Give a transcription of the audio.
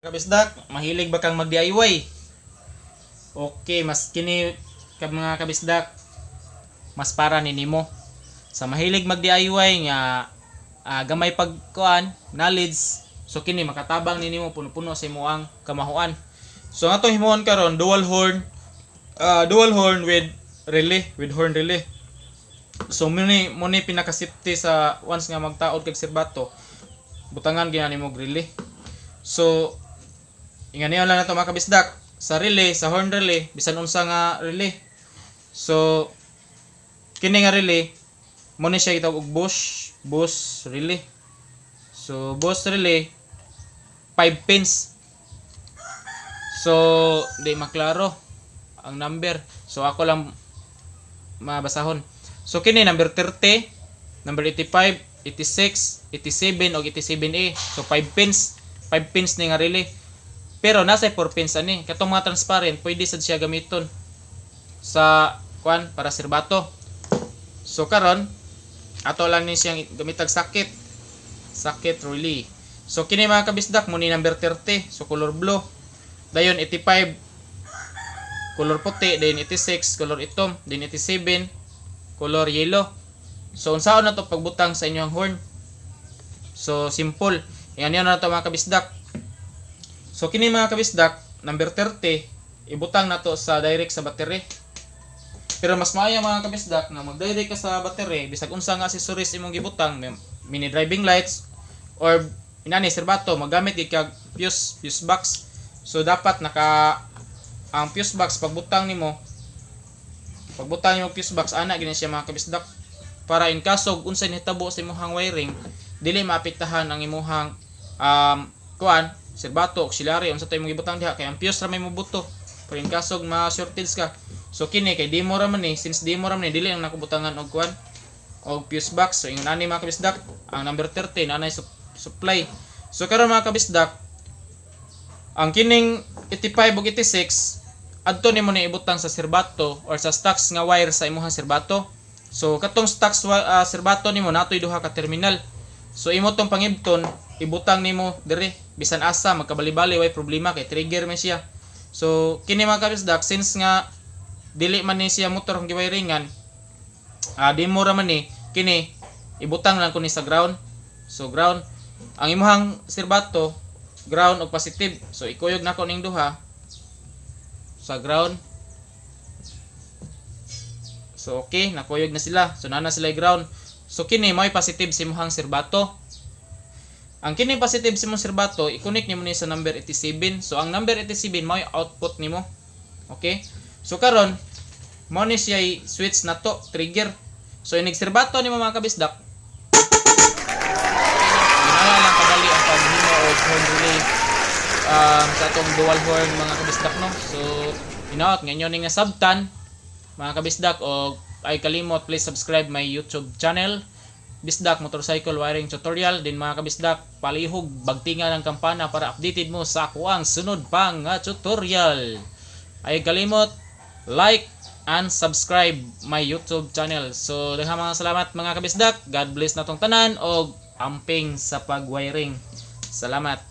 Kabisdak, mahilig ba kang mag-DIY? Okay, mas kini mga kabisdak, mas para ni nimo. Sa mahilig mag-DIY nga gamay pagkuan, knowledge, so kini makatabang ni nimo puno-puno sa imuang kamahuan. So ato himuon karon dual horn with relay, with horn relay. So muni pinaka safety sa once nga magtaod kag serbato, butangan gyud nimo relay. So ingani lang nato mga kabisdak sa relay, sa horn relay, bisan unsa nga relay. So kini nga relay mo ni siya gitawag og bush relay. So bush relay 5 pins. So di maklaro ang number. So ako lang mabasahon. So kini number 30, number 85, 86, 87 og 87A. So 5 pins ni nga relay. Pero nasa 4 pins ani, katong mga transparent pwede sad siya gamiton sa kuan para serbato. So karon ato lang ni siyang gamitag sakit relay. So kini mga kabisdak mo ni number 30, so color blue. Dayon 85 color puti, then 86 color itom, then 87 color yellow. So unsaon na to pagbutang sa inyong horn? So simple. Yan na to mga kabisdak. So kini mga kabisdak, number 30, ibutang na to sa direct sa battery. Pero mas maayo mga kabisdak na mag-direct ka sa battery, bisag unsa nga accessories imong gibutang, mini driving lights or inani serbato, magamit gid kag fuse box. So dapat ang fuse box pagbutang nimo fuse box ana gini siya mga kabisdak, para in kaso unsay nahitabo sa imong wiring, dili maapektahan ang imong kuan serbato, auxiliary, unsa tay mong gibutang diha kay ang fuse ra may mobuto. Pero in kaso ma-shortage ka, so kini kay demo ra man ni, since demo ra man ni, dili ang nakubutangan og kuan og fuse box. So ingon ani mga kabisdak, ang number 30 nanay supply. So karon mga kabisdak, ang kining 85 ug 86 adto nimo ni ibutang sa serbato or sa stocks nga wire sa imong serbato. So katong stocks serbato nimo natoy duha ka terminal. So imo tong pangibton ibutang nimo dire bisan asa magkabali-bali way problema kay trigger man siya. So kini mga kabisdak, since nga dili man ni siya motor ang giwiringan, demo ra man ni kini ibutang lang ko ni sa ground. So ground ang imong serbato, ground og positive. So ikuyog nako ning duha sa ground. So okay, nakuyog na sila. So nana sila ground. So kini may positive sa imong serbato. Ang kini positive sa imong serbato, i-connect nimo ni sa number 87. So ang number 87 may output nimo. Okay? So karon mo ni siya switch na to, trigger. So inig serbato nimo mga kabisdak. Inala lang kadali ang paghimo og horn relay sa atong dual horn mga kabisdak no. So inaot ngayon nga sabtan mga kabisdak, og ay kalimot please subscribe my YouTube channel Bisdak Motorcycle Wiring Tutorial. Din mga kabisdak, palihog bagtingan ang kampana para updated mo sa ako ang sunod pang tutorial. Ay kalimot like and subscribe my YouTube channel. So daghang mga salamat mga kabisdak. God bless natong tanan og amping sa pagwiring. Salamat.